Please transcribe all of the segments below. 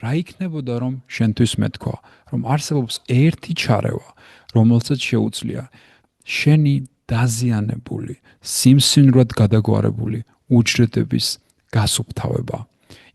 რა იქნებოდა რომ შენთვის მეთქვა, რომ არსებობს ერთი ჩარევა, რომელსაც შეუძლია შენი დაზიანებული, სიმსივნურად გადაგვარებული უჯრედების გასუფთავება.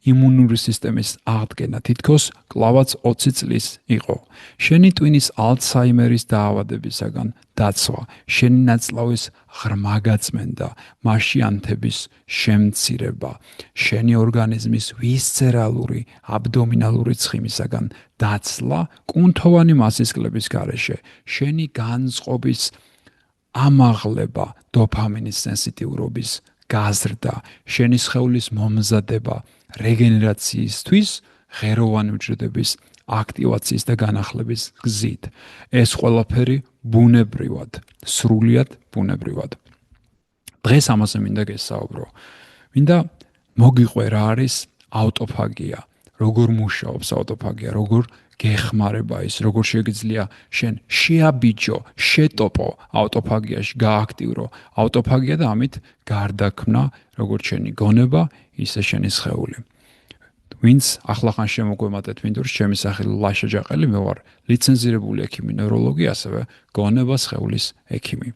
იმუნური სისტემის აღდგენა თითქოს კლავაც 20 წლის იყო. შენი ტვინის ალცჰაიმერის დაავადებისაგან დაცვა, შენი ნაწლავის ღრმა გაწმენდა, მასში ანთების შემცირება, შენი ორგანიზმის ვისცერალური, აბდომინალური ცხიმისაგან დაცლა, კუნთოვანი მასის კლების გარეშე, შენი განწყობის ამაღლება, დოფამინის სენსიტიურობის გაზრდა, შენი სხეულის მომზადება, რეგენერაციისთვის ღეროვანი უჯრედების აქტივაციის და განახლების გზით. ეს ყველაფერი ბუნებრივად, სრულიად ბუნებრივად. დღეს ამაზე მინდა გესაუბრო. მინდა მოგიყვე რა არის ავტოფაგია, როგორ მუშაობს ავტოფაგია, როგორ გეხმარება ის, როგორ შეგიძლია შენ შეაბიჯო, შეტოპო ავტოფაგიაში, გააქტივრო ავტოფაგია და ამით გარდაქმნა როგორც შენი გონება, ისე შენი სხეული. ვინც ახლახან შემოგვემატეთ მინდორს, ჩემი სახელი ლაშა ჯაყელი, მე ვარ ლიცენზირებული ექიმი ნევროლოგი, ასევე გონება სხეულის ექიმი.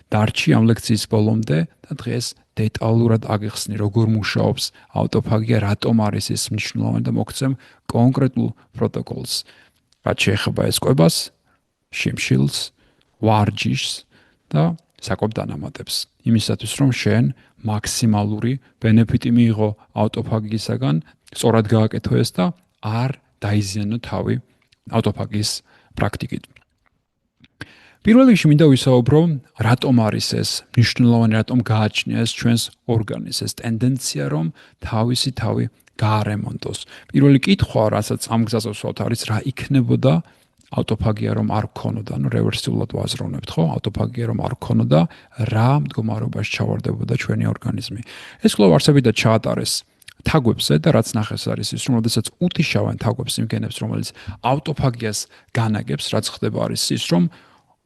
დარჩი ამ ლექციის ბოლომდე და დღეს დეტალურად აგიხსნი, როგორ მუშაობს ავტოფაგია, რატომ არის ის მნიშვნელოვანი და მოგცემ კონკრეტულ პროტოკოლს. რაც შეეხება ესკვებას, შიმშილს, ვარჯიშს და საკვებ დანამატებს. იმისათვის რომ შენ მაქსიმალური ბენეფიტი მიიღო ავტოფაგიისაგან, სწორად გააკეთო ეს და არ დაიზიანო თავი ავტოფაგიის პრაქტიკით. პირველ რიგში მინდა ვისაუბრო, რატომ არის ეს მნიშვნელოვანი, რატომ გააჩნია ეს ჩვენს ორგანიზმს, ეს ტენდენცია, რომ თავისი თავი გაარემონტოს. პირველი კითხვა, რასაც ამ გზას ვსვათ, არის რა იქნებოდა ავტოფაგია რომ არ გქონოდა, რევერსიულად ვაზროვნებთ, ხო? ავტოფაგია რომ არ გქონოდა, რა მდგომარეობაში ჩავარდებოდა ჩვენი ორგანიზმი. ეს კვლავ არსებითად ჩაატარეს თაგვებზე და რაც ნახეს არის ის, რომ როდესაც უთიშავენ თაგვებს იმ გენებს, რომელიც ავტოფაგიას განაგებს, რაც ხდება არის ის, რომ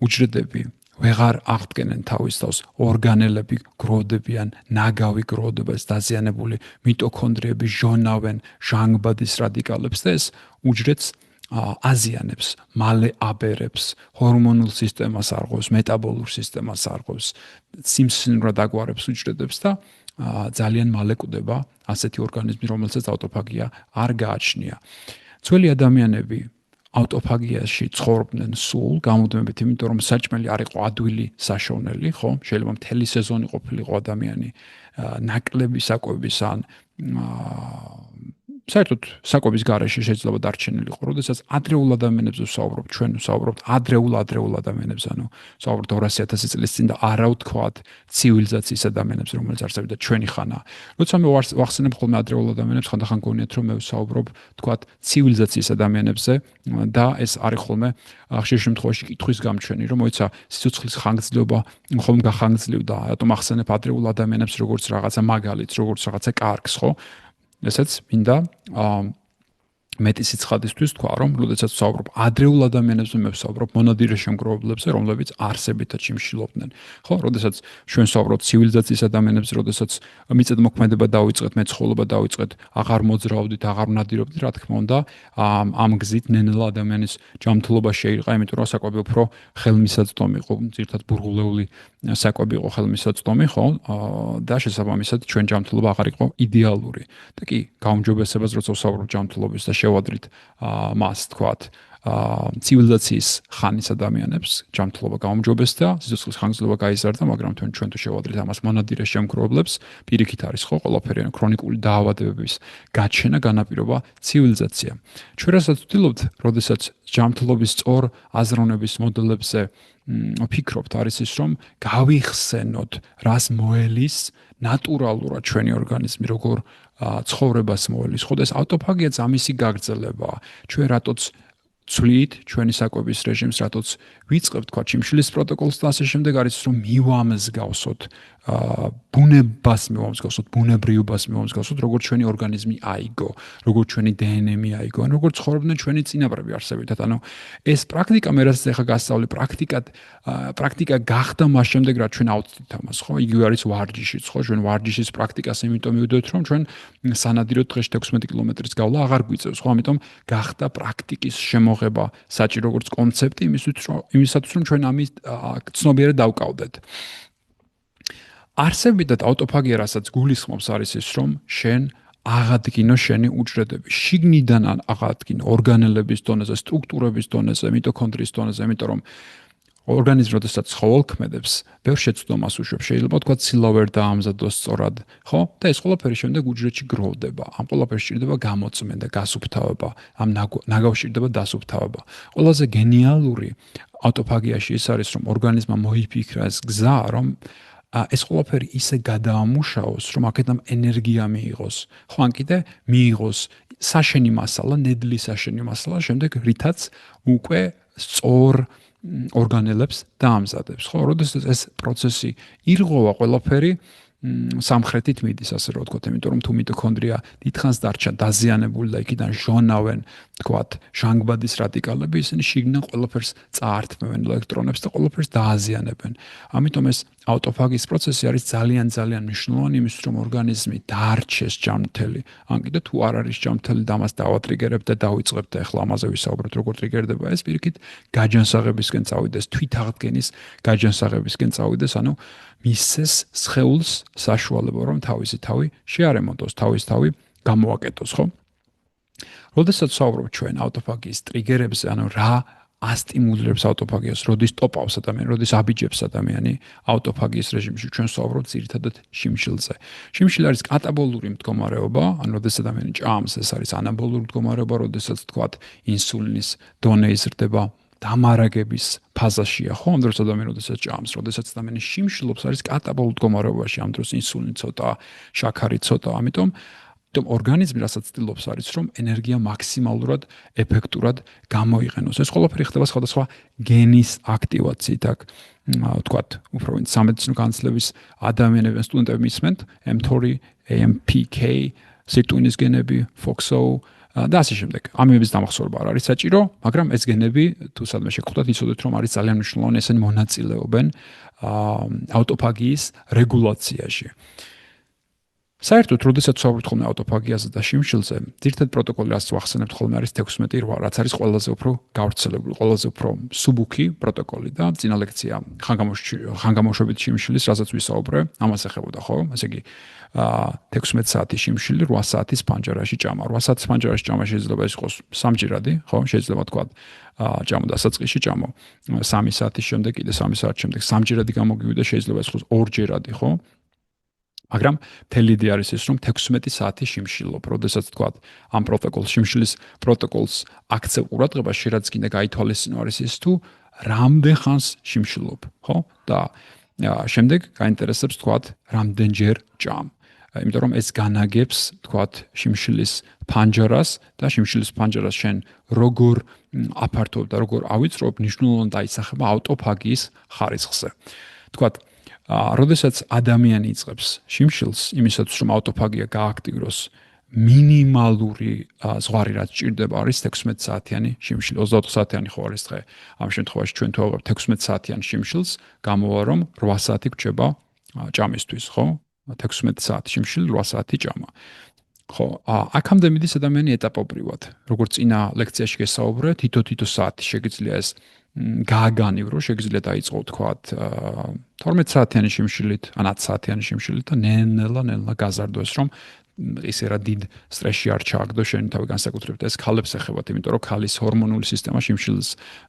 უჯრედები ვეღარ აღდგენენ თავის თავს, ორგანელები გროვდებიან, ნაგავი გროვდება, დაზიანებული მიტოქონდრიები ჟონავენ ჟანგბადის რადიკალებს და ეს უჯრედს აზიანებს, მალე აბერებს, ჰორმონულ სისტემას არღვევს, მეტაბოლურ სისტემას არღვევს, სიმსივნურად აგვარებს უჯრედებს და ძალიან მალე კვდება ასეთი ორგანიზმი, რომელსაც ავტოფაგია არ გააჩნია. ძველი ადამიანები ავტოფაგიაში ცხოვრობდნენ სულ, გამუდმებით, იმიტომ რომ საჭმელი არ იყო ადვილი საშოვნელი, ხო? შეიძლება მთელი სეზონი ყოფილიყო ადამიანი ნაკლები საკვების ან საერთოდ საკვების გარეშე შეიძლება დარჩენილიყო, როდესაც ადრეულ ადამიანებზე ვსაუბრობთ, ჩვენ ვსაუბრობთ ადრეულ ადამიანებზე, ანუ ვსაუბრობთ 200,000 წლის წინ და არა ვთქვათ ცივილიზაციის ადამიანებზე, რომელიც არსებობდა ჩვენი ხანა. როცა მე ვახსენებ ხოლმე ადრეულ ადამიანებს, ხანდახან გონიათ, რომ მე ვსაუბრობ, ვთქვათ ცივილიზაციის ადამიანებზე და ეს არის ხოლმე ხშირ შემთხვევაში კითხვის გამჩვენი, რომ მოიცა სიცოცხლის ხანგრძლივობა ხოლმე გახანგრძლივდა, რატომ ახსენებ ადრეულ ადამიანებს როგორც რაღაცა მაგალითს, როგორც რაღაცა კარგს, ხო? ესეც მინდა მეტი სიცხადისთვის თქვა, რომ როდესაც ვსაუბრობ ადრეულ ადამიანებზე, მე ვსაუბრობ მონადირე შემგროვებლებზე, რომლებიც არსებითად შიმშილობდნენ. ხო, როდესაც ჩვენ ვსაუბრობთ ცივილიზაციის ადამიანებზე, როდესაც მიწადმოქმედება დავიწყეთ, მეცხოველობა დავიწყეთ, აღარ მოძრაობდით, აღარ ვნადირობდით, რა თქმა უნდა, ამ გზით ნენელა ადამიანის ჯანმრთელობა შეირყა, იმიტომ რომ საკვები უფრო ხელმისაწვდომი იყო, ძირითადად ბურღულეული საკვები იყო ხელმისაწვდომი, ხო? და შესაბამისად ჩვენ ჯანმრთელობა აღარ იყო იდეალური. და კი, გაუმჯობესებას როცა ვსაუბრობ ჯანმრთელობის და შევადრით მას თქვათ ცივილიზაციის ხანის ადამიანებს ჯანმრთელობა გაუმჯობესდა, სიცოცხლის ხანგრძლივობა გაიზარდა, მაგრამ ჩვენ თუ შევადრით ამას მონადირე შემგროვებლებს, პირიქით არის ხო ყველაფერი, ანუ ქრონიკული დაავადებების გაჩენა განაპირობა ცივილიზაცია. ჩვენ რასაც ვთვლობთ, როდესაც ჯანმრთელობის სწორ აზროვნების მოდელებზე ვფიქრობთ, არის ის, რომ გავიხსენოთ, რას მოელის ნატურალურად ჩვენი ორგანიზმი, როგორ ცხოვრებას მოელის. ხო და ეს ავტოფაგიაც ამისი გაგრძელებაა. ჩვენ რატოც ცვლით ჩვენი საკვების რეჟიმს, რატოც ვიწყებთ თქვა ჩიმშილის პროტოკოლს და ასე შემდეგ არის რომ მივამსგავსოთ ბუნებას მივამსგავსოთ, ბუნებრიობას მივამსგავსოთ, როგორც ჩვენი ორგანიზმი აიგო, როგორც ჩვენი დნმ აიგო, ან როგორც ცხოვრობდნენ ჩვენი წინაპრები არსებითად. ანუ ეს პრაქტიკა მე რაც ახლა გასწავლე, პრაქტიკა გახდა მას შემდეგ რაც ჩვენ ავწვდით ამას, ხო? იგივე არის ვარჯიშიც, ხო? ჩვენ ვარჯიშის პრაქტიკას იმიტომ მივდოთ, რომ ჩვენ სანადიროდ დღეში 16 კილომეტრის გავლა აღარ გვიწევს, ხო? ამიტომ გახდა პრაქტიკის შემოღება საჭირო როგორც კონცეფტი იმისათვის, რომ ჩვენ ამის ცნობიერად დავკავდეთ. არსებითად ავტოფაგია, რასაც გულისხმობს არის ის, რომ შენ აღადგინო შენი უჯრედები. შიგნიდან აღადგინო ორგანელების დონეზე, სტრუქტურების დონეზე, მიტოქონდრიის დონეზე, იმიტომ რომ ორგანიზმი როდესაც ცხოველ ქმედებს, ბევრ შეცდომას უშვებს. შეიძლება თქვა ცილავერ დაამზადოს სწორად, ხო? და ეს ყველაფერი შემდეგ უჯრედში გროვდება. ამ ყველაფერს სჭირდება გამოწმენდა, გასუფთავება, ამ ნაგავს სჭირდება დასუფთავება. ყველაზე გენიალური ავტოფაგიაში ის არის, რომ ორგანიზმმა მოიფიქრა ეს გზა, რომ ეს ყველაფერი ისე გადაამუშავოს, რომ აქედან ენერგია მიიღოს. ხო, ან კიდე მიიღოს საშენი მასალა, ნედლი საშენი მასალა, შემდეგ რითაც უკვე სწორ ორგანელებს დაამზადებს. ხო, როდესაც ეს პროცესი ირღვევა ყველაფერი სამხრეთით მიდის, ასე რომ ვთქვათ, იმიტომ რომ თუ მიტოქონდრია დიდხანს დარჩა დაზიანებული და იქიდან ჟონავენ, ვთქვათ, ჟანგბადის რადიკალები, ისინი შიგნიდან ყველაფერს წაართმევენ ელექტრონებს და ყველაფერს დააზიანებენ. ამიტომ ეს ავტოფაგის პროცესი არის ძალიან მნიშვნელოვანი იმისთვის, რომ ორგანიზმი დაარჩეს ჯანმრთელი. ან კიდე თუ არ არის ჯანმრთელი და მას დავატრიგერებთ და დავიწყებთ და ახლა ამაზე ვისაუბროთ, როგორ ტრიგერდება ეს პირიქით გაჯანსაღებისკენ წავიდეს, თვითაღდგენის გაჯანსაღებისკენ წავიდეს, ანუ მისცეს სხეულს საშუალება, რომ თავისი თავი შეარემონტოს, თავის თავი გამოაკეტოს, ხო? როდესაც ვსაუბრობ ჩვენ ავტოფაგიის ტრიგერებზე, ანუ რა ასტიმულირებს ავტოფაგიას, როდის ტოპავს ადამიანი, როდის აბიჯებს ადამიანი ავტოფაგიის რეჟიმში, ჩვენ ვსაუბრობთ ძირითადად შიმშილზე. შიმშილი არის კატაბოლური მდგომარეობა, ანუ როდესაც ადამიანი ჭამს, ეს არის ანაბოლური მდგომარეობა, როდესაც თქვათ ინსულინის დონე იზრდება დამარაგების ფაზაშია, ხო? ამ დროს ადამიანი როდესაც ჭამს, როდესაც ადამიანი შიმშილობს, არის კატაბოლურ მდგომარეობაში, ამ დროს ინსულინი ცოტა, შაქარი ცოტა, ამიტომ ორგანიზმი რასაც ცდილობს არის, რომ ენერგია მაქსიმალურად ეფექტურად გამოიყენოს. ეს ყველაფერი ხდება სხვადასხვა გენის აქტივაციით, აქ ვთქვათ, უფრო ვინც სამედიცინო განათლების ადამიანები, სტუდენტები მისმენთ, mTOR, AMPK, სირტუინის გენები, FOXO და ასე შემდეგ. ამების დამახსოვრება არ არის საჭირო, მაგრამ ეს გენები თუ სადმე შეგხვდათ, იცოდეთ, რომ არის ძალიან მნიშვნელოვანი, ესენი მონაწილეობენ ავტოფაგიის რეგულაციაში. საერთოდ, როდესაც ვსაუბრობთ ხოლმე ავტოფაგიაზე და შიმშილზე, ძირითადად პროტოკოლი რაც ვახსენებთ ხოლმე არის 16-8, რაც არის ყველაზე უფრო გავრცელებული, ყველაზე უფრო მსუბუქი პროტოკოლი და წინა ლექცია ხანგამოშვებით შიმშილის, რასაც ვისაუბრე, ამას ეხებოდა, ხო? ესე იგი 16 საათი შიმშილი, 8 საათის პანჯარაში ჭამა. 8 საათის პანჯარაში ჭამა შეიძლება იყოს სამჯერადი, ხო? შეიძლება თქვა ჭამო დასაწყისში ჭამო 3 საათის შემდეგ, კიდე 3 საათის შემდეგ სამჯერადი გამოგივიდა, შეიძლება იყოს ორჯერადი, ხო? მაგრამ მთელი იდეა არის ის, რომ 16 საათი შიმშილობ, როდესაც თქვა ამ პროტოკოლს, შიმშილის პროტოკოლს აქცევ ყურადღებას, შეიძლება კიდე გაითვალისწინო არის ის თუ რამდენ ხანს შიმშილობ, ხო? და შემდეგ გაინტერესებს თქვა რამდენჯერ ჭამ. იმიტომ რომ ეს განაგებს თქვა შიმშილის პანჯარას და შიმშილის პანჯარას შენ როგორ აფართოვებ და როგორ ავიწრობ, მნიშვნელოვნად დაისახება ავტოფაგიის ხარისხზე. თქვა როდესაც ადამიანი იწყებს შიმშილს, იმისათვის რომ ავტოფაგია გააქტივროს, მინიმალური ზღვარი რაც ჭირდება არის 16 საათიანი შიმშილი, 24 საათიანი ხო არის დღე. ამ შემთხვევაში ჩვენ თუ ავიღებთ 16 საათიან შიმშილს, გამოვა რომ 8 საათი გრჩება ჭამისთვის, ხო? 16 საათი შიმშილი, 8 საათი ჭამა. ხო, აქამდე მიდის ადამიანი ეტაპობრივად. როგორც წინა ლექციაში გესაუბრე, თითო საათი შეგიძლია ეს გააგანივრო, შეგიძლია დაიწყო თქვათ 12 საათიანი შიმშილით, ან 10 საათიანი შიმშილით და ნელა გაზარდოს, რომ ისე რა დიდ სტრესში არ ჩააგდო შენი თავი განსაკუთრებით ეს ქალებს ეხებათ, იმიტომ რომ ქალის ჰორმონული სისტემა შიმშილს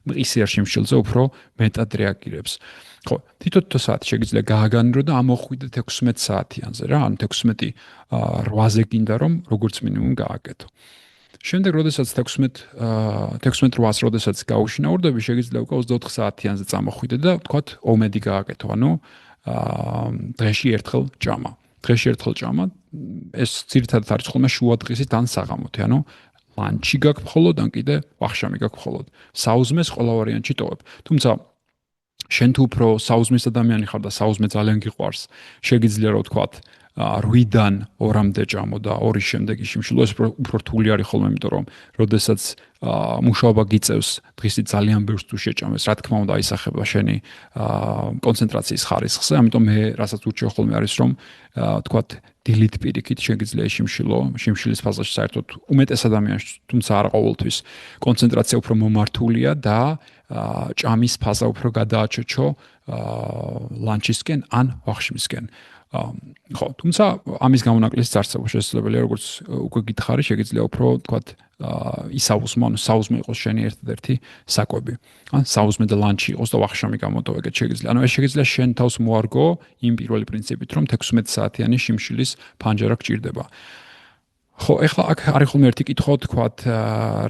ისე არ შიმშილზე უფრო მეტად რეაგირებს. ხო, თითო საათი შეგიძლია გააგანივრო და ამოხვიდე 16 საათიანზე რა, ან 16-8-ზე გინდა რომ როგორც მინიმუმ გააკეთო. შემდეგ, როდესაც 16-8-ს როდესაც გაუშინაურდები, შეგიძლია უკვე 24 საათიანზე წამოხვიდე და ვთქვათ, ომედი გააკეთო, ანუ დღეში ერთხელ ჭამა. დღეში ერთხელ ჭამა, ეს ძირითადად არის ხოლმე შუადღისით ან საღამოთი, ანუ ლანჩი გაქვს მხოლოდ ან კიდე ვახშამი გაქვს მხოლოდ. საუზმეს ყველა ვარიანტში ტოვებ. თუმცა შენ თუ უფრო საუზმის ადამიანი ხარ და საუზმე ძალიან გიყვარს, შეგიძლია რა ვთქვათ 8-დან 2-მდე ჭამო და 2-ის შემდეგ შიმშილო ეს უფრო რთული არის ხოლმე, იმიტომ რომ როდესაც მუშაობა გიწევს, დღისით ძალიან ბევრს თუ შეჭამეს, რა თქმა უნდა აისახება შენი კონცენტრაციის ხარისხზე, ამიტომ მე რასაც ურჩევ ხოლმე არის რომ ვთქვათ დილით პირიქით შეგიძლია შიმშილო, შიმშილის ფაზაში საერთოდ უმეტეს ადამიანს, თუმცა არა ყოველთვის კონცენტრაცია უფრო მომართულია და ჭამის ფაზა უფრო გადააჩოჩო ლანჩისკენ ან ვახშმისკენ. ხო, თუმცა ამის გამონაკლისიც არსებობს შესაძლებელია, როგორც უკვე გითხარი, შეგიძლია უფრო თქვათ ისაუზმო, ანუ საუზმე იყოს შენი ერთადერთი საკვები. ან საუზმე და ლანჩი იყოს და ვახშამი გამოტოვ, ეგეთ შეგიძლია. ანუ ეს შეგიძლია შენ თავს მოარგო იმ პირველი პრინციპით, რომ 16 საათიანი შიმშილის ფანჯარა გჭირდება. ხო, ეხლა აქ არის ხოლმე ერთი კითხვა, თქვათ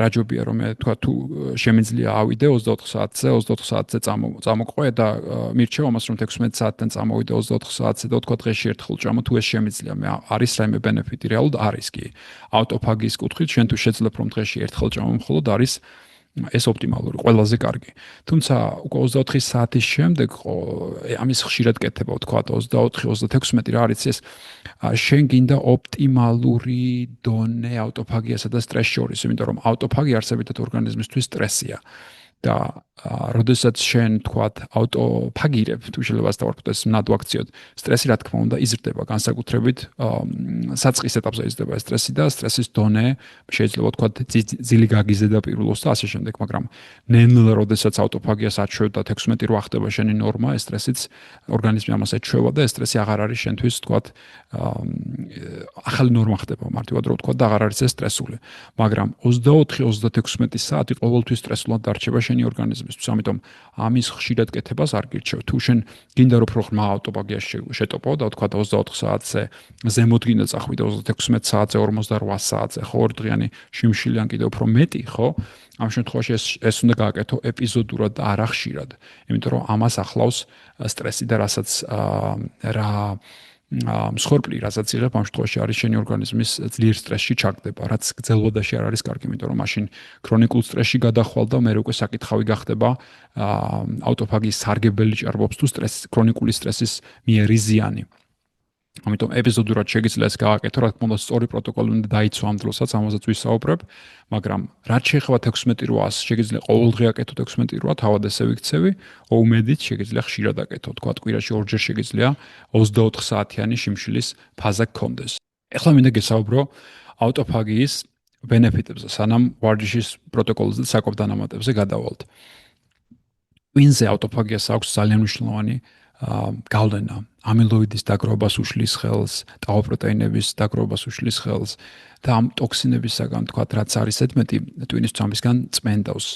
რა ჯობია რომ მე თქვათ თუ შემიძლია ავიდე 24 საათზე, 24 საათზე წამოყვე და მირჩევ ამას რომ 16 საათთან წამოვიდე 24 საათზე და თქვათ დღეში ერთხელ ჭამო, თუ ეს შემიძლია, მე არის რაიმე ბენეფიტი, რეალურად არის კი. ავტოფაგიის კუთხით შენ თუ შეძლებ რომ დღეში ერთხელ ჭამო, მხოლოდ არის ეს ოპტიმალური, ყველაზე კარგი. თუმცა უკვე 24 საათის შემდეგ ამის ხშირად კეთება, თქვათ 24-36 რა არის ეს შენ გინდა ოპტიმალური დონე ავტოფაგიასა და სტრესს შორის, იმიტომ რომ ავტოფაგია არსებითად ორგანიზმისთვის სტრესია. და როდესაც შენ თქვათ ავტოფაგირებ, თუ შეიძლება დავარქვათ ეს ნადვაქციოდ, სტრესი რა თქმა უნდა იზრდება, განსაკუთრებით საწყის ეტაპზე იზრდება სტრესი და სტრესის დონე შეიძლება თქვათ ძილი გაგიზე და პირველოს და ასე შემდეგ, მაგრამ ნელ-ნელა როდესაც ავტოფაგიას აჩვევ და 16-8 ხდება შენი ნორმა, ეს სტრესიც ორგანიზმი ამას ეჩვევა და ეს სტრესი აღარ არის შენთვის თქვათ ახალი ნორმა ხდება მარტივად რო ვთქვათ და აღარ არის ეს სტრესული. მაგრამ 24-36 საათი ყოველთვის სტრესულად დარჩება შენი ორგანიზმისთვის, ამიტომ ამის ხშირად კეთებას არ გირჩევ. თუ შენ გინდა რომ უფრო ხმა ავტოფაგიაში შეტოპო და თქვა 24 საათზე ზემოთ გინდა წახვიდე 16 საათზე, 48 საათზე, ხო, ორდღიანი შიმშილი ან კიდევ უფრო მეტი, ხო? ამ შემთხვევაში ეს უნდა გააკეთო ეპიზოდურად და არა ხშირად, იმიტომ რომ ამას ახლავს სტრესი და რასაც მსხვერპლი, რასაც იღებ, ამ შემთხვევაში არის შენი ორგანიზმის ძლიერ სტრესში ჩაგდება, რაც გრძელვადაში არ არის კარგი, იმიტომ რომ მაშინ ქრონიკულ სტრესში გადახვალ და მე უკვე საკითხავი გახდება ავტოფაგიის სარგებელი ჭარბობს თუ ქრონიკული სტრესის მიერი ზიანი. ამიტომ ეპიზოდურად შეგიძლია ეს გააკეთო, რა თქმა უნდა, სწორი პროტოკოლი უნდა დაიცვა ამ დროსაც, ამასაც ვისაუბრებ, მაგრამ რაც შეეხება 16-8-ს, შეგიძლია ყოველდღე აკეთო 16-8, თავად ესე ვიქცევი, უმედით შეგიძლია ხშირად აკეთო, თქვა კვირაში ორჯერ შეგიძლია 24 საათიანი შიმშილის ფაზა გქონდეს. ეხლა მინდა გესაუბრო ავტოფაგიის ბენეფიტებზე, სანამ ვარჯიშის პროტოკოლზე და საკვებ დანამატებზე გადავალთ. ვინზე ავტოფაგიას აქვს ძალიან მნიშვნელოვანი გავლენა ამილოიდის დაგროვებას უშლის ხელს, ტაუპროტეინების დაგროვებას უშლის ხელს და ამ ტოქსინებისაგან, თქვათ, რაც არის ედმეტი ტვინის წამისგან წმენდავს,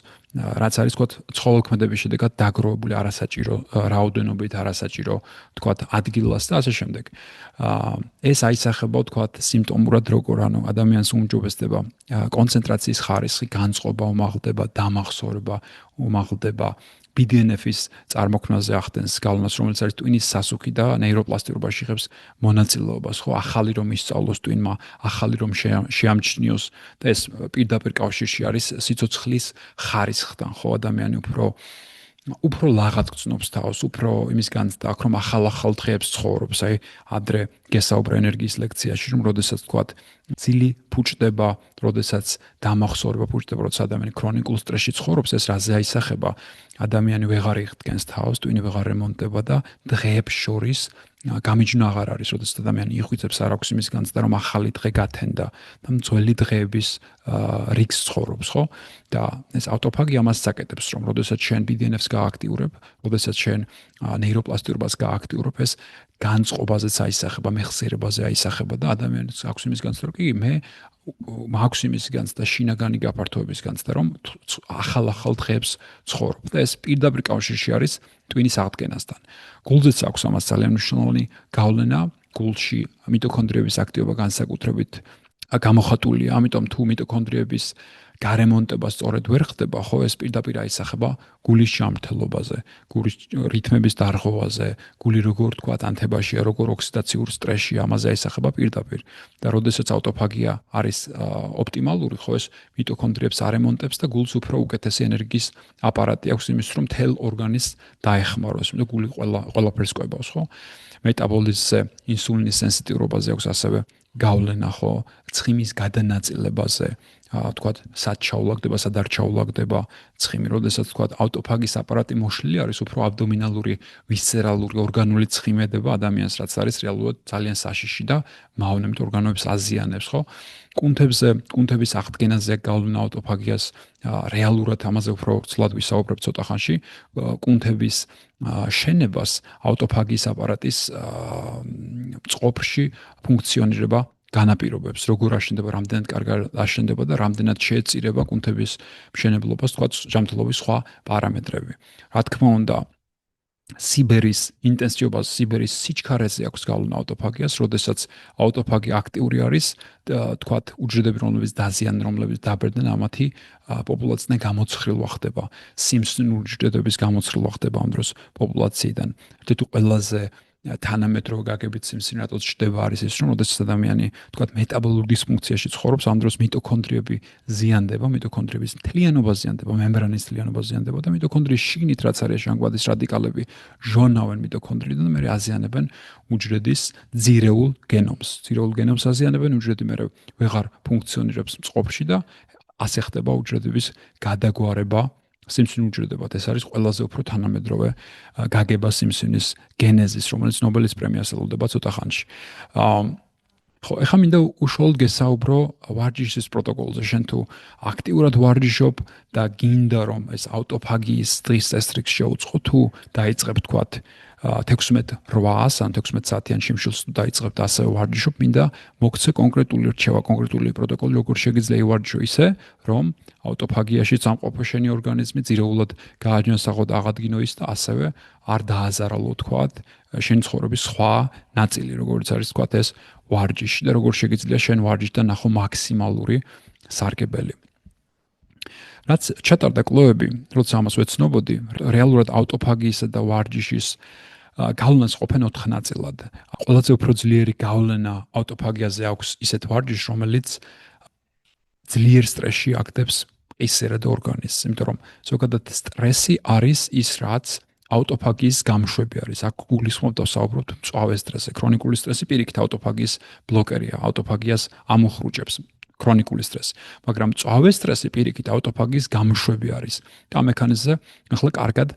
რაც არის, თქვათ, ცხოველქმედების შედეგად დაგროვებული არასაჭირო რაოდენობით, არასაჭირო, თქვათ, ადგილას და ასე შემდეგ. ეს აისახება, თქვათ, სიმპტომურად როგორ, ანუ ადამიანს უმჯობესდება კონცენტრაციის ხარისხი, განწყობა უმაღლდება, დამახსოვრება უმაღლდება, BDNF-ის წარმოქმნაზე ახდენს გავლენას, რომელიც არის ტვინის სასუქი და ნეიროპლასტიკობაში იღებს მონაწილეობას, ხო, ახალი რომ ისწავლოს ტვინმა, ახალი რომ შეამჩნიოს და ეს პირდაპირ კავშირში არის სიცოცხლის ხარისხთან, ხო, ადამიანი უფრო ლაღად გრძნობს თავს, უფრო იმის განცდა აქვს, რომ ახალ დღეებს ცხოვრობს, აი, ადრე გესაუბრა ენერგიის ლექციაში, რომ როდესაც თქვათ, ძილი ფუჭდება, როდესაც დამახსოვრება ფუჭდება, როცა ადამიანი ქრონიკულ სტრესში ცხოვრობს, ეს რაზე აისახება, ადამიანი ვეღარ იღდგენს თავს, ტვინი ვეღარ რემონტდება და დღეებს შორის გამიჯნა აღარ არის, როდესაც ადამიანი იხვიწებს, არ აქვს იმის განცდა, რომ ახალი დღე გათენდა და ძველი დღეების რიგს ცხოვრობს, ხო? და ეს ავტოფაგია ამას საკეთებს, რომ როდესაც შენ BDNF-ს გააქტიურებ, როდესაც შენ ნეიროპლასტიკობას გააქტიურებ, ეს განწყობაზეც აისახება, მეხსიერებაზე აისახება და ადამიანს აქვს იმის განცდა, რომ კი მე მაქვს იმის განცდა, შინაგანი გაფართოების განცდა, რომ ახალ დღეებს ცხოვრობ და ეს პირდაპირ კავშირში არის ტვინის აღდგენასთან. გულზეც აქვს ამას ძალიან მნიშვნელოვანი გავლენა, გულში მიტოქონდრიების აქტივობა განსაკუთრებით გამოხატულია, ამიტომ თუ მიტოქონდრიების გარემონტება სწორედ ვერ ხდება, ხო, ეს პირდაპირ აისახება გულის ჯანმრთელობაზე, გულის რითმების დარღვევაზე, გული როგორ თქვა ანთებაშია, როგორ ოქსიდაციურ სტრესში, ამაზე აისახება პირდაპირ. და როდესაც ავტოფაგია არის ოპტიმალური, ხო, ეს მიტოქონდრიებს არემონტებს და გულს უფრო უკეთესი ენერგიის აპარატი აქვს იმის, რომ მთელ ორგანიზმს დაეხმაროს, იმიტომ გული ყველაფერს კვებავს, ხო? მეტაბოლიზმზე, ინსულინის სენსიტიურობაზე აქვს ასევე გავლენა, ხო, ცხიმის გადანაწილებაზე, თქვათ, სად ჩაულაგდება, სად არ ჩაულაგდება ცხიმი, როდესაც თქვათ, ავტოფაგის აპარატი მოშლილი არის, უფრო აბდომინალური, ვისცერალური, ორგანული ცხიმედება ადამიანს, რაც არის რეალურად ძალიან საშიში და მავნებთ ორგანოებს აზიანებს, ხო? კუნთების აღდგენაზე გავლენა ავტოფაგიას რეალურად ამაზე უფრო ცლად ვისაუბრებ ცოტა ხანში, კუნთების შენებას ავტოფაგიის აპარატის წყობში ფუნქციონირება განაპირობებს, როგორ აშენდება, რამდენად კარგად აშენდება და რამდენად შეეწირება კუნთების მშენებლობას, თქვა ჯანმრთელობის სხვა პარამეტრები. რა თქმა უნდა, სიბერის ინტენსივობას, სიბერის სიჩქარეზე აქვს გავლენა ავტოფაგიას, როდესაც ავტოფაგი აქტიური არის, თქვა უჯრედები, რომლებიც დაზიანენ, რომლებიც დაბერდნენ, ამათი პოპულაციიდან გამოცხრილვა ხდება. სიმსივნური უჯრედების გამოცხრილვა ხდება ამ დროს პოპულაციიდან. ერთ-ერთი ყველაზე თანამედროვე გაგებით სიმსივნე რატო ჩდება არის ის, რომ როდესაც ადამიანი, თქვა, მეტაბოლურ დისფუნქციაში ცხოვრობს, ამ დროს მიტოქონდრიები ზიანდება, მიტოქონდრიების მთლიანობა ზიანდება, მემბრანის მთლიანობა ზიანდება და მიტოქონდრიის შიგნით რაც არის ჟანგბადის რადიკალები ჟონავენ მიტოქონდრიიდან და მე აზიანებენ უჯრედის ძირეულ გენომს. ძირეულ გენომს აზიანებენ, უჯრედი მე ვეღარ ფუნქციონირებს წყობში და ასე ხდება უჯრედების გადაგვარება. სიმსივნურ უჯრედებად ეს არის ყველაზე უფრო თანამედროვე გაგება სიმსივნის გენეზის, რომელიც ნობელის პრემიას ელოდება ცოტა ხანში. ხო, ეხლა მინდა უშუალოდ გესაუბრო ვარჯიშის პროტოკოლზე. შენ თუ აქტიურად ვარჯიშობ და გინდა რომ ეს ავტოფაგიის დღის წესრიგს შეუწყო, თუ დაიწყებ თქვათ 16:08 ან 16 საათიან შიმშილს თუ დაიწყებ და ასევე ვარჯიშობ, მინდა მოგცე კონკრეტული რჩევა, კონკრეტული პროტოკოლი, როგორ შეგიძლია ივარჯიშო ისე, რომ ავტოფაგიაში წამყვაფო შენი ორგანიზმი ძირეულად გააჯანსაღო და აღადგინო ის და ასევე არ დააზარალო თქვათ შენი ცხოვრების სხვა ნაწილი, როგორც არის თქვათ ეს ვარჯიში და როგორ შეგიძლია შენ ვარჯიშთან ნახო მაქსიმალური სარგებელი. რაც ჩატარდა კვლევები, როცა ამას ვეცნობოდი, რეალურად ავტოფაგიისა და ვარჯიშის გავლენას ყოფენ 4 ნაწილად. ყველაზე უფრო ძლიერი გავლენა ავტოფაგიაზე აქვს ისეთ ვარჯიშს, რომელიც ძლიერ სტრესში აგდებს ისერად ორგანიზმს, იმიტომ რომ ზოგადად სტრესი არის ის, რაც ავტოფაგიის გამშვები არის. აქ გულისხმობ და საუბრობთ მწვავე სტრესზე. ქრონიკული სტრესი პირიქით ავტოფაგიის ბლოკერია, ავტოფაგიას ამოხრუჭებს. ქრონიკული სტრესი, მაგრამ მწვავე სტრესი პირიქით ავტოფაგიის გამშვები არის. ამ მექანიზმზე ახლა კარგად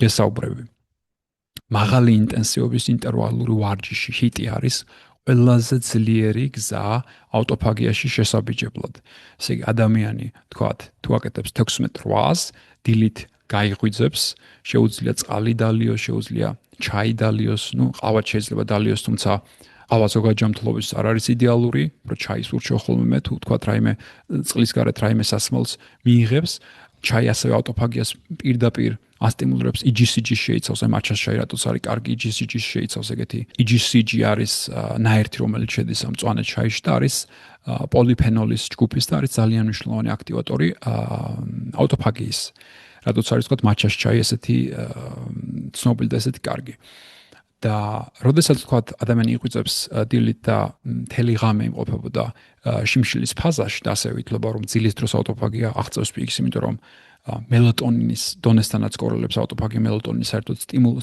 გესაუბრები. მაღალი ინტენსივობის ინტერვალური ვარჯიში ჰიტი არის ყველაზე ძლიერი გზა ავტოფაგიაში შესაბიჯებლად. ესე იგი ადამიანი, თქვათ, თუ აკეთებს 16:08, დილით გაიღვიძებს, შეუძლია წყალი დალიოს, შეუძლია ჩაი დალიოს, ყავა შეიძლება დალიოს, თუმცა ყავა ზოგადად ჯანმრთელობის არ არის იდეალური, რომ ჩაის ურჩეო ხოლმე მე თუ თქვათ რაიმე წყლის გარეთ რაიმე სასმელს მიიღებს, ჩაი ასევე ავტოფაგიას პირდაპირ ასტიმულირებს, EGCG შეიცავს, აი მაჩას შაი რატოც არის კარგი EGCG შეიცავს ეგეთი. EGCG არის ნაერთი, რომელიც შედის ამ მწვანე ჩაიში და არის პოლიფენოლის ჯგუფის და არის ძალიან მნიშვნელოვანი აქტივატორი ავტოფაგიის. რატოც არის თქვათ მაჩას ჩაი ესეთი ცნობილი და ესეთი კარგი. და როდესაც თქვათ ადამიანი იღვიძებს დილით და მთელი ღამე იმყოფებოდა შიმშილის ფაზაში და ასევე ითვლება რომ ძილის დროს ავტოფაგია აღწევს პიკს, იმიტომ რომ მელატონინის დონესთანაც კორელებს ავტოფაგია მელატონინის საერთოდ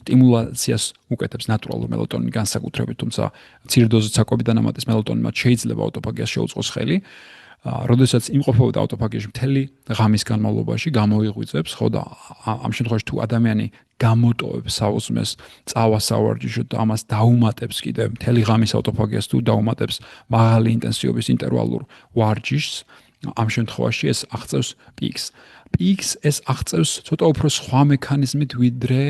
სტიმულაციას უკეთებს ნატურალურ მელატონინი განსაკუთრებით, თუმცა მცირე დოზით საკვები დანამატის მელატონინმა შეიძლება ავტოფაგიას შეუწყოს ხელი. როდესაც იმყოფებოდა ავტოფაგიაში მთელი ღამის განმავლობაში გამოიღვიძებს, ხო და ამ შემთხვევაში თუ ადამიანი გამოტოვებს საუზმეს წავას სავარჯიშოდ და ამას დაუმატებს კიდე მთელი ღამის ავტოფაგიას თუ დაუმატებს მაღალი ინტენსივობის ინტერვალურ ვარჯიშს, ამ შემთხვევაში ეს აღწევს პიკს. პიკს ეს აღწევს ცოტა უფრო სხვა მექანიზმით ვიდრე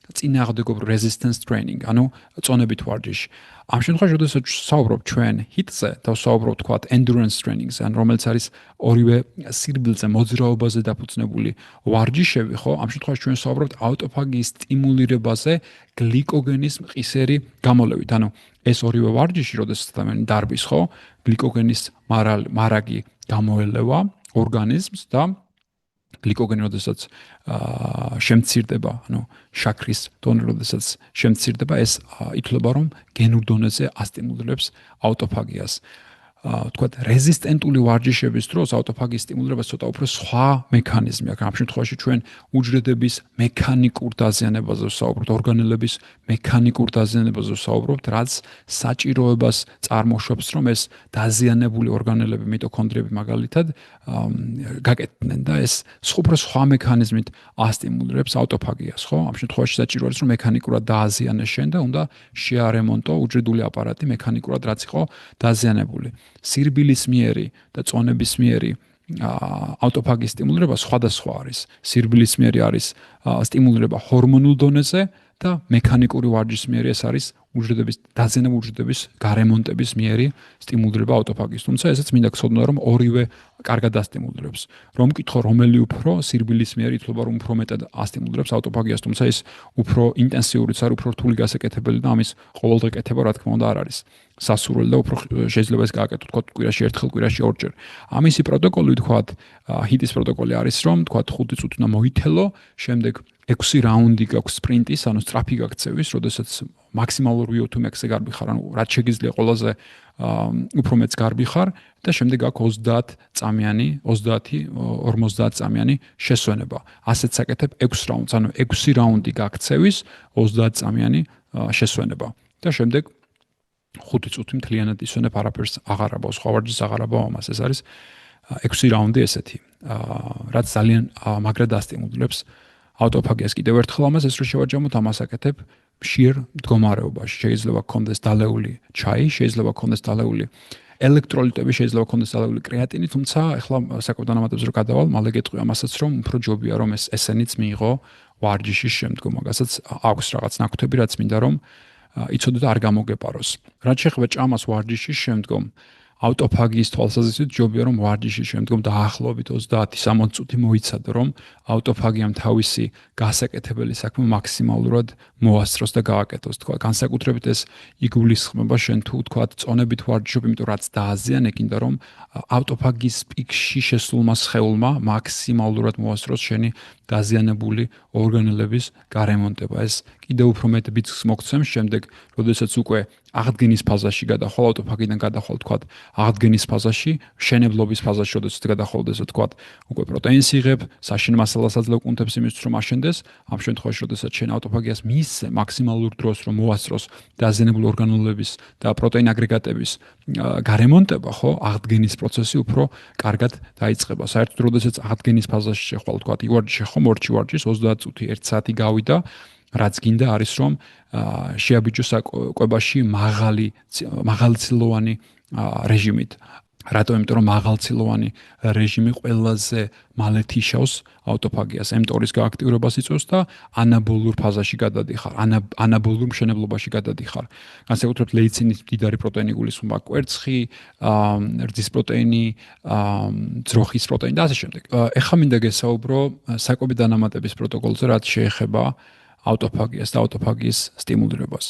წინააღმდეგობრივ resistance training, ანუ წონებით ვარჯიში. ამ შემთხვევაში, როდესაც საუბრობ ჩვენ HIIT-ზე და საუბრობ თქვათ endurance training-ზე, ან რომელიც არის ორივე სირბილზე მოძრაობაზე დაფუძნებული ვარჯიშები, ხო? ამ შემთხვევაში ჩვენ საუბრობთ ავტოფაგიის სტიმულირებაზე გლიკოგენის მყისერი გამოლევით. ანუ ეს ორივე ვარჯიში, როდესაც ადამიანი დარბის, ხო? გლიკოგენის მარაგი გამოელევა ორგანიზმს და გლიკოგენი როდესაც შემცირდება, ანუ შაქრის დონე როდესაც შემცირდება, ეს ითვლება რომ გენურ დონეზე ასტიმულირებს ავტოფაგიას. თქვათ რეზისტენტული ვარჯიშების დროს ავტოფაგიის სტიმულირება ცოტა უფრო სხვა მექანიზმი აქვს. ამ შემთხვევაში ჩვენ უჯრედების მექანიკურ დაზიანებაზე ვსაუბრობთ, ორგანელების მექანიკურ დაზიანებაზე ვსაუბრობთ, რაც საჭიროებას წარმოშობს, რომ ეს დაზიანებული ორგანელები, მიტოქონდრიები მაგალითად გაკეთდნენ და ეს უფრო სხვა მექანიზმით ასტიმულირებს ავტოფაგიას, ხო? ამ შემთხვევაში საჭირო არის რომ მექანიკურად დააზიანეს შენ და უნდა შეარემონტო უჯრედული აპარატი მექანიკურად რაც იყო დაზიანებული. სირბილის მიერი და წონების მიერი ავტოფაგიის სტიმულირება სხვადასხვა არის. სირბილის მიერი არის სტიმულირება ჰორმონულ დონეზე და მექანიკური ვარჯიშის მიერი ეს არის უჯრედების დაზიანებული უჯრედების გარემონტების მიერი სტიმულირება ავტოფაგიის. თუმცა ესეც მინდა გცოდნო რომ ორივე კარგად ასტიმულირებს. რომ მკითხო რომელი უფრო სირბილის მიერი ითვლება რომ უფრო მეტად ასტიმულირებს ავტოფაგიას, თუმცა ეს უფრო ინტენსიურიც არის, უფრო რთული გასაკეთებელი და ამის ყოველდღე კეთება რა თქმა უნდა არ არის. სასურველი და უფრო შეიძლება ეს გააკეთო თქვა კვირაში ერთხელ, კვირაში ორჯერ. ამისი პროტოკოლი თქვა ჰიტის პროტოკოლი არის რომ თქვა 5 წუთი უნდა მოითელო, შემდეგ 6 რაუნდი გაქვს სპრინტის, ანუ სწრაფი გაქცევის, როდესაც მაქსიმალურ VO2 max-ზე გარბიხარ, ანუ რაც შეგიძლია ყველაზე უფრო მეც გარბიხარ და შემდეგ აქვს 30 წამიანი, 30-50 წამიანი შესვენება. ასეც საკეთებ 6 რაუნდს, ანუ 6 რაუნდი გაქცევის, 30 წამიანი შესვენება. და შემდეგ 5 წუთი მთლიანად ისვენებ, არაფერს აღარ აბავს, სხვა ვარჯიშს აღარ აბავ ამას. ეს არის 6 რაუნდი ესეთი, რაც ძალიან მაგრად ასტიმულირებს ავტოფაგიას. კიდევ ერთხელ ამას ეს რო შევაჯამოთ, ამას აკეთებ მშიერ მდგომარეობაში. შეიძლება გქონდეს დალეული ჩაი, შეიძლება გქონდეს დალეული ელექტროლიტები, შეიძლება გქონდეს დალეული კრეატინი, თუმცა ახლა საკუთარ დანამატებს რო გადავალ, მალე გეტყვი ამასაც, რომ უფრო ჯობია რომ ესენიც მიიღო ვარჯიშის შემდგომ, მაგასაც აქვს რაღაც ნაკვთები, რაც მინდა რომ იცოდე და არ გამოგეპაროს. რაც შეეხება ჭამას ვარჯიშის შემდგომ, ავტოფაგიის თვალსაზრისით ჯობია რომ ვარჯიშის შემდგომ დაახლოებით 30-60 წუთი მოიცადო, რომ ავტოფაგიამ თავისი გასაკეთებელი საქმე მაქსიმალურად მოასწროს და გააკეთოს. თქვა, განსაკუთრებით ეს იგულისხმება შენ თუ თქვა წონებით ვარჯიშობ, იმიტომ რაც დააზიანე, კიდე რომ ავტოფაგიის პიკში შესულმა სხეულმა მაქსიმალურად მოასწროს შენი დაზიანებული ორგანელების გარემონტება. ეს კიდევ უფრო მეტ ბიძგს მოგცემს შემდეგ, როდესაც უკვე აღდგენის ფაზაში გადახვალ, ავტოფაგიდან გადახვალ, თქვა, აღდგენის ფაზაში, მშენებლობის ფაზაში, როდესაც გადახვალ, თქვა, უკვე პროტეინს იღებ, საშენ მასალას აძლევ კუნთებს იმისთვის, რომ აშენდეს. ამ შემთხვევაში, როდესაც შენ ავტოფაგიას მისცე მაქსიმალურ დროს, რომ მოასწროს დაზიანებული ორგანელების და პროტეინ აგრეგატების გარემონტება, ხო, აღდგენის პროცესი უფრო კარგად დაიწყება. საერთოდ, როდესაც აღდგენის ფაზაში შეხვალ, თქვა, ივარჯიშე ხომ ორჩი ვარჯიშს 30 წუთი 1 საათი გავიდა, რაც გინდა არის რომ შეაბიჯოს კვებაში მაღალცილოვანი რეჟიმით. რატომ? იმიტომ რომ მაღალცილოვანი რეჟიმი ყველაზე მალე თიშავს ავტოფაგიას, mTOR-ის გააქტიურებას იწვევს და ანაბოლურ ფაზაში გადადიხარ, ანაბოლურ მშენებლობაში გადადიხარ. განსაკუთრებით ლეიცინის მდიდარი პროტეინი გულისხმობა კვერცხი, რძის პროტეინი, ძროხის პროტეინი და ასე შემდეგ. ეხლა მინდა გესაუბრო საკვები დანამატების პროტოკოლზე, რაც შეეხება ავტოფაგიას და ავტოფაგიის სტიმულირებას.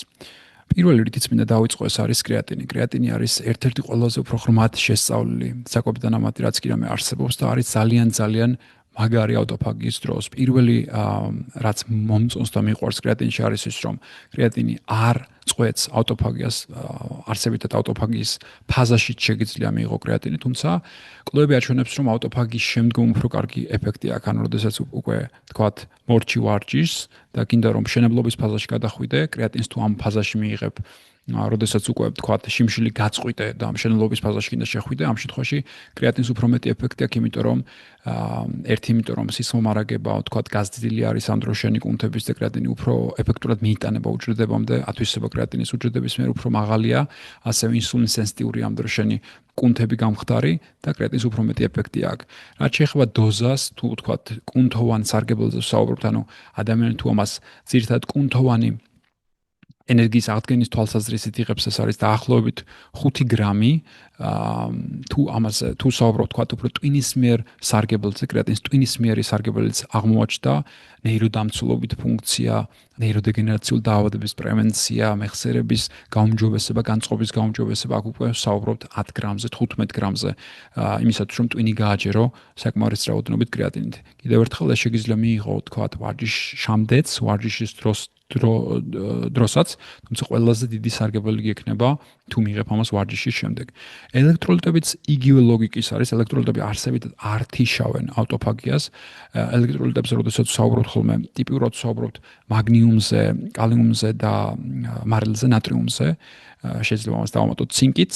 პირველი რითიც მინდა დავიწყო ეს არის კრეატინი. კრეატინი არის ერთ-ერთი ყველაზე უფრო ღრმად შესწავლილი საკვები დანამატი, რაც კი რამე არსებობს და არის ძალიან მაგარი ავტოფაგიის დროს. პირველი რაც მომწონს და მიყვარს კრეატინში არის ის, რომ კრეატინი არ წყვეტს ავტოფაგიას, არსებითად ავტოფაგიის ფაზაში შეგიძლია მიიღო კრეატინი, თუმცა კვლევები აჩვენებს, რომ ავტოფაგიის შემდგომ უფრო კარგი ეფექტი აქვს, ანუ როდესაც უკვე თქვათ მორჩი ვარჯიშს და გინდა რომ მშენებლობის ფაზაში გადახვიდე, კრეატინს თუ ამ ფაზაში მიიღებ, როდესაც უკვე თქვათ შიმშილი გაწყვიტე და მშენებლობის ფაზაში კიდე შეხვიდე, ამ შემთხვევაში კრეატინს უფრო მეტი ეფექტი აქვს, იმიტომ რომ იმიტომ რომ სისხლმომარაგება თქვათ გაზრდილი არის ამ დროს შენი კუნთების და კრეატინი უფრო ეფექტურად მიიტანება უჯრედებამდე, ათვისება კრეატინის უჯრედების მიერ უფრო მაღალია, ასევე ინსულინ სენსიტიური ამ დროს შენი კუნთები გამხდარი და კრეატინს უფრო მეტი ეფექტი აქვს. რაც შეეხება დოზას, თუ თქვათ კუნთოვან სარგებელზე ვსაუბრობთ, ანუ ადამიანი თუ ამას ძირითადად კუნთოვანი ენერგიის აღდგენის თვალსაზრისით იღებს, ეს არის დაახლოებით 5 გრამი თუ ამაზე თუ საუბრობთ თქვა უფრო ტვინის მიერ სარგებელზე, კრეატინის ტვინის მიერი სარგებელიც აღმოაჩნდა, ნეიროდამცველობით ფუნქცია, ნეიროდეგენერაციული დაავადების პრევენცია, მეხსიერების გაუმჯობესება, განწყობის გაუმჯობესება, აქ უკვე საუბრობთ 10 გრამზე, 15 გრამზე, იმისათვის რომ ტვინი გააჯერო საკმარის რაოდენობით კრეატინით. კიდევ ერთხელ ეს შეგიძლია მიიღო თქვა ვარჯიშამდეც, ვარჯიშის დროსაც, თუმცა ყველაზე დიდი სარგებელი გექნება თუ მიიღებ ამას ვარჯიშის შემდეგ. ელექტროლიტებიც იგივე ლოგიკის არის, ელექტროლიტები არსებითად არ თიშავენ ავტოფაგიას. ელექტროლიტებზე როდესაც საუბრობთ ხოლმე, ტიპიურად საუბრობთ მაგნიუმზე, კალიუმზე და მარილზე, ნატრიუმზე, შეიძლება ამას დავამატოთ ცინკიც.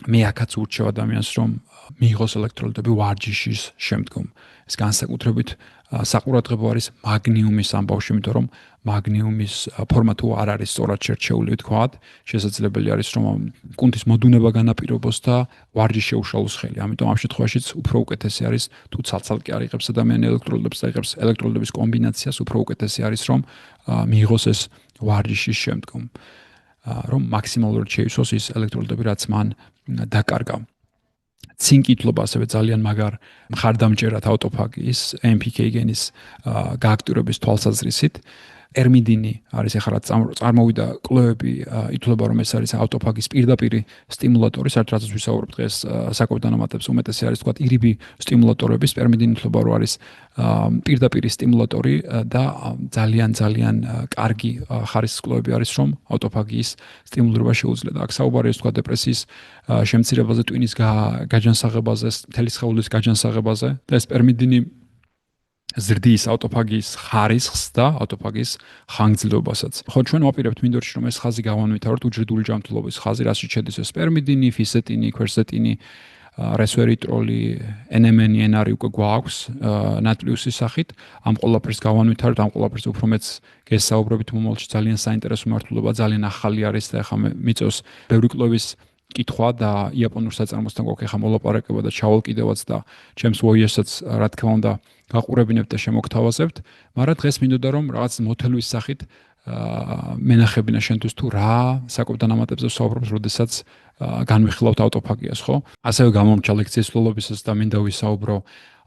მე აქაც ურჩევ ადამიანს რომ მიიღოს ელექტროლიტები ვარჯიშის შემდგომ. ეს განსაკუთრებით საყურადღებო არის მაგნიუმის ამბავში, იმიტომ რომ მაგნიუმის ფორმა თუ არ არის სწორად შერჩეული, ვთქვათ, შესაძლებელი არის რომ კუნთის მოდუნება განაპირობოს და ვარჯიში შეუშალოს ხელი. ამიტომ ამ შემთხვევაშიც უფრო უკეთესი არის თუ ცალ-ცალკე არ იღებს ადამიანი ელექტროლიტებს და იღებს ელექტროლიტების კომბინაციას, უფრო უკეთესი არის რომ მიიღოს ეს ვარჯიშის შემდგომ. რომ მაქსიმალურად შეისვოს ის ელექტროლიტები, რაც მან დაკარგა. ცინკი ითვლება ასევე ძალიან მაგარ მხარდამჭერად ავტოფაგიის MPK გენის გააქტიურების თვალსაზრისით. ერმიდინი არის ახლა წარმოვიდა კვლევები ითვლება რომ ეს არის ავტოფაგის პირდაპირი სტიმულატორი, საერთოდ რაც ვისაუბრებთ დღეს საკვებ დანამატებს უმეტესი არის თქვა ირიბი სტიმულატორები, სპერმიდინი ითვლება რომ არის პირდაპირი სტიმულატორი და ძალიან კარგი ხარისხის კვლევები არის რომ ავტოფაგიის სტიმულირება შეუძლია და აქ საუბარი არის თქვა დეპრესიის შემცირებაზე, ტვინის გაჯანსაღებაზე, მთელი სხეულის გაჯანსაღებაზე და სპერმიდინი ზრდის ავტოფაგიის ხარისხს და ავტოფაგიის ხანგრძლივობასაც. ხო, ჩვენ ვაპირებთ მინდორში რომ ეს ხაზი გავანვითაროთ უჯრედული ჯანმრთელობის ხაზი, რასაც შედის სპერმიდინი, ფისეტინი, ქვერსეტინი, რესვერიტროლი, NMN, NR უკვე გვაქვს ნატლიუსის სახით. ამ ყველაფერს გავანვითაროთ, ამ ყველაფერს უფრო მეც გესაუბრებით მომავალში ძალიან საინტერესო მართულობა, ძალიან ახალი არის და ახლა მიწევს ბევრი კვლევის კითხვა და იაპონურ საწარმოსთან გვაქვს ახლა მოლაპარაკება და ჩავალკიდევაც და ჩემს ვოიესაც რა თქმა უნდა გაყურებინებთ და შემოგთავაზებთ, მაგრამ დღეს მინდოდა რომ რაღაც მოთელვის სახით მენახებინა შენთვის თუ რა საკვებ დანამატებზე ვსაუბრობთ, როდესაც განვიხილავთ ავტოფაგიას, ხო? ასევე გამომრჩა ლექციის სრულობისას და მინდა ვისაუბრო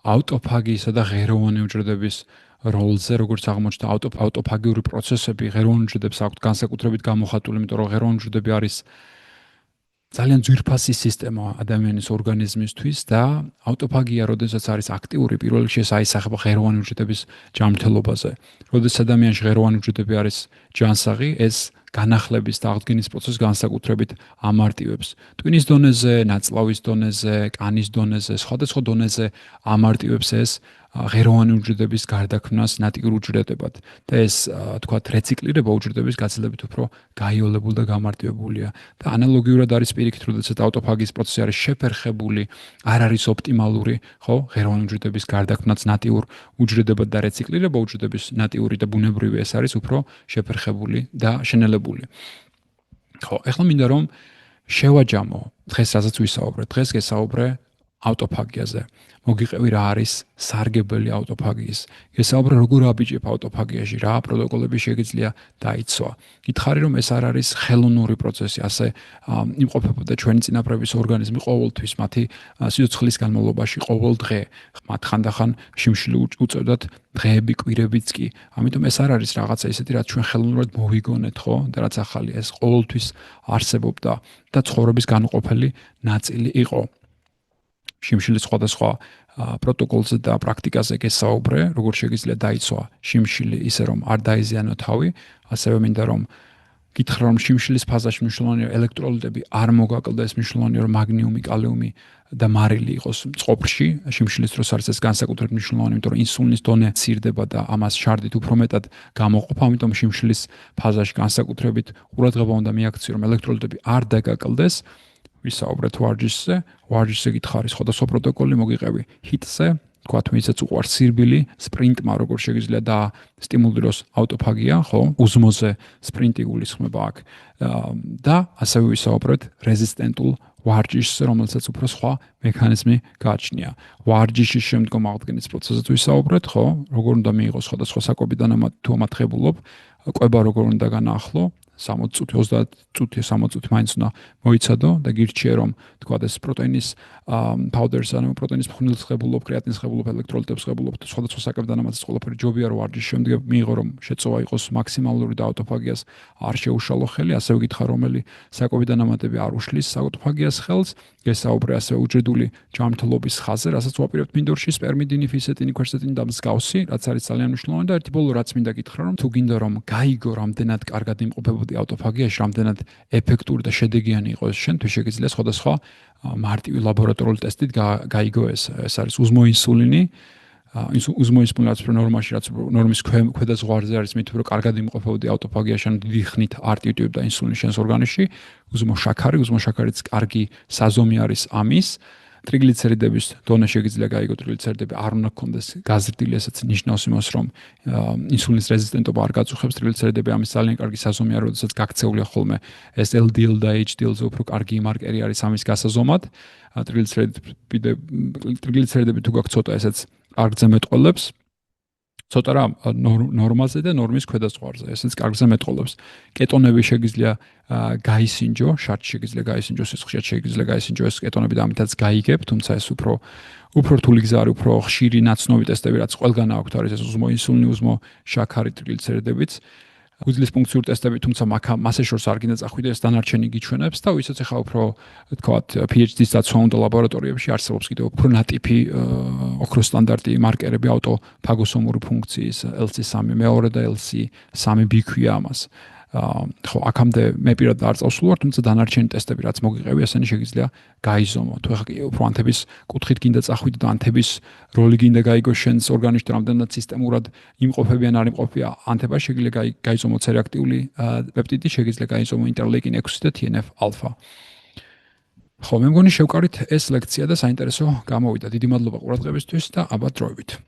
ავტოფაგიისა და ღეროვანი უჯრედების როლზე, როგორც აღმოჩნდა ავტოფაგიური პროცესები ღეროვან უჯრედებს აქვთ განსაკუთრებით გამოხატული, იმიტომ რომ ღეროვანი უჯრედები არის ძალიან ძვირფასი სისტემა ადამიანის ორგანიზმისთვის და ავტოფაგია, როდესაც არის აქტიური, პირველ რიგში აისახება ღეროვანი უჯრედების ჯანმრთელობაზე. როდესაც ადამიანში ღეროვანი უჯრედები არის ჯანსაღი, ეს განახლების და აღდგენის პროცესს განსაკუთრებით ამარტივებს. ტვინის დონეზე, ნაწლავის დონეზე, კანის დონეზე, სხვადასხვა დონეზე ამარტივებს ეს ღეროვანი უჯრედების გარდაქმნას ნატიურ უჯრედებად და ეს თქვათ რეციკლირება უჯრედების გაცილებით უფრო გაიოლებულ და გამარტივებულია და ანალოგიურად არის პირიქით, როდესაც ავტოფაგიის პროცესი არის შეფერხებული, არ არის ოპტიმალური, ხო, ღეროვანი უჯრედების გარდაქმნაც ნატიურ უჯრედებად და რეციკლირება უჯრედების ნატიური და ბუნებრივი ეს არის უფრო შეფერხებული და შენელებული. ხო, ახლა მინდა რომ შევაჯამო დღეს რასაც ვისაუბრეთ, დღეს გესაუბრე ავტოფაგიაზე. მოგიყევი რა არის სარგებელი ავტოფაგიის. გესაუბრე როგორ აბიჯებ ავტოფაგიაში, რა პროტოკოლები შეგიძლია დაიცვა. გითხარი რომ ეს არ არის ხელოვნური პროცესი, ასე იმყოფებოდა ჩვენი წინაპრების ორგანიზმი ყოველთვის, მათი სიცოცხლის განმავლობაში ყოველ დღე. მათ ხანდახან შიმშილი უწევდათ დღეები, კვირებიც კი. ამიტომ ეს არ არის რაღაცა ისეთი, რაც ჩვენ ხელოვნურად მოვიგონეთ, ხო? და რაც ახალი, ეს ყოველთვის არსებობდა და ცხოვრების განუყოფელი ნაწილი იყო. შიმშილის სხვადასხვა პროტოკოლზე და პრაქტიკაზე გესაუბრე, როგორ შეგიძლია დაიცვა შიმშილი ისე რომ არ დაიზიანო თავი, ასევე მინდა რომ გითხრა რომ შიმშილის ფაზაში მნიშვნელოვანია ელექტროლიტები არ მოგაკლდეს, მნიშვნელოვანია რომ მაგნიუმი, კალიუმი და მარილი იყოს წყობში. შიმშილის დროს არის ეს განსაკუთრებით მნიშვნელოვანი, იმიტომ რომ ინსულინის დონე ცირდება და ამას შარდით უფრო მეტად გამოყოფა, ამიტომ შიმშილის ფაზაში განსაკუთრებით ყურადღება უნდა მიაქციო, რომ ელექტროლიტები არ დაგაკლდეს. ვისაუბრეთ ვარჯიშზე გითხარი სხვადასხვა პროტოკოლი მოგიყევი ჰიტზე, თქვათ ვისაც უყვარს სირბილი, სპრინტმა როგორ შეგიძლია და სტიმულიროს ავტოფაგია, ხო? უზმოზე სპრინტი გულისხმება აქ. და ასევე ვისაუბრეთ რეზისტენტულ ვარჯიშზე, რომელსაც უფრო სხვა მექანიზმი გააჩნია. ვარჯიშის შემდგომ აღდგენის პროცესზე ვისაუბრეთ, ხო? როგორ უნდა მიიღოს სხვადასხვა საკვები დანამატი თუ ამატყებულობ, კვება როგორ უნდა განაახლო, 60 წუთი, 30 წუთი, 60 წუთი მაინც უნდა მოიცადო და გირჩიე რომ თქვა ეს პროტეინის powders, ანუ პროტეინის ფხვნილს ღებულობ, კრეატინის ღებულობ, ელექტროლიტებს ღებულობ, სხვადასხვა საკებ დანამატის ყველაფერი ჯობია რომ ვარჯიშის შემდეგ მიიღო რომ შეწოვა იყოს მაქსიმალური და ავტოფაგიას არ შეუშალო ხელი, ასევე გითხარ რომელი საკვები დანამატები არ უშლის ავტოფაგიას ხელს, გესაუბრე ასევე უჯრედული ჯანმრთელობის ხაზზე, რასაც ვაპირებთ მინდორში, სპერმიდინი, ფისეტინი, ქვერცეტინი და მსგავსი, რაც არის ძალიან მნიშვნელოვანი და ერთი ბოლო რაც მინდა გითხრა რომ თუ გინდა რომ გაიგო რამდენად კარგად იმყოფებოდი ავტოფაგიაში, რამდენად ეფექტური და შედეგიანი იყო ეს შენ, თუ შეგიძლია სხვადასხვა მარტივი ლაბორატორიული ტესტით გაიგო ეს არის უზმოინსულინი, უზმოინსულინი რაც ნორმაში, რაც ნორმის ქვედა ზღვარზე არის, მით უფრო კარგად იმყოფებოდი ავტოფაგიაში, ან დიდი ხნით არ ტივტივებდა ინსულინი შენს ორგანიზმში, უზმოშაქარიც კარგი საზომი არის ამის. ტრიგლიცერიდების დონე შეგიძლია გაიგო, ტრიგლიცერიდები არ უნდა გქონდეს გაზრდილი, ესაც ნიშნავს იმას, რომ ინსულინის რეზისტენტობა არ გაწუხებს, ტრიგლიცერიდები ამის ძალიან კარგი საზომია, როდესაც გაქცეულია ხოლმე ეს LDL და HDL-ზე უფრო კარგი მარკერი არის ამის გასაზომად. ტრიგლიცერიდები თუ გაქვს ცოტა, ესაც კარგზე მეტყველებს. ცოტა რა ნორმაზე და ნორმის ქვედაზღვარზე, ესეც კარგზე მეტყველებს. კეტონები შეგიძლია გაისინჯო, შარდში შეგიძლია გაისინჯო, სისხლში შეგიძლია გაისინჯო ეს კეტონები და ამითაც გაიგებ, თუმცა ეს უფრო რთული გზა არის, უფრო ხშირი ნაცნობი ტესტები, რაც ყველგან აქვთ არის ეს უზმოინსულინი, უზმოშაქარი ტრიგლიცერიდებიც. გუძლის ფუნქციური ტესტები, თუმცა მასე შორს არ გინდა წახვიდე, ეს დანარჩენი გიჩვენებს და ვისაც ახლა უფრო თქვათ PhD-ს დაცვა უნდა ლაბორატორიებში არსებობს კიდევ უფრო ნატიფი ოქროს სტანდარტი მარკერები ავტოფაგოსომური ფუნქციის LC3 მეორე და LC3 ბიქვია ამას. ხო, აქამდე მე პირადად არ წავსულ ვარ, თუმცა დანარჩენი ტესტები რაც მოგიყევი, ესენი შეგიძლია გაიზომო. თუ ახლა უფრო ანთების კუთხით გინდა წახვიდე და ანთების როლი გინდა გაიგო შენს ორგანიზმში, რამდენად სისტემურად იმყოფებიან არ იმყოფია ანთება, შეგიძლია გაიზომო C-რეაქტიული პეპტიდი, შეგიძლია გაიზომო ინტერლეიკინ 6 და TNF-ალფა. ხო, მე მგონი შევკარით ეს ლექცია და საინტერესო გამოვიდა. დიდი მადლობა ყურადღებისთვის და აბა დროებით.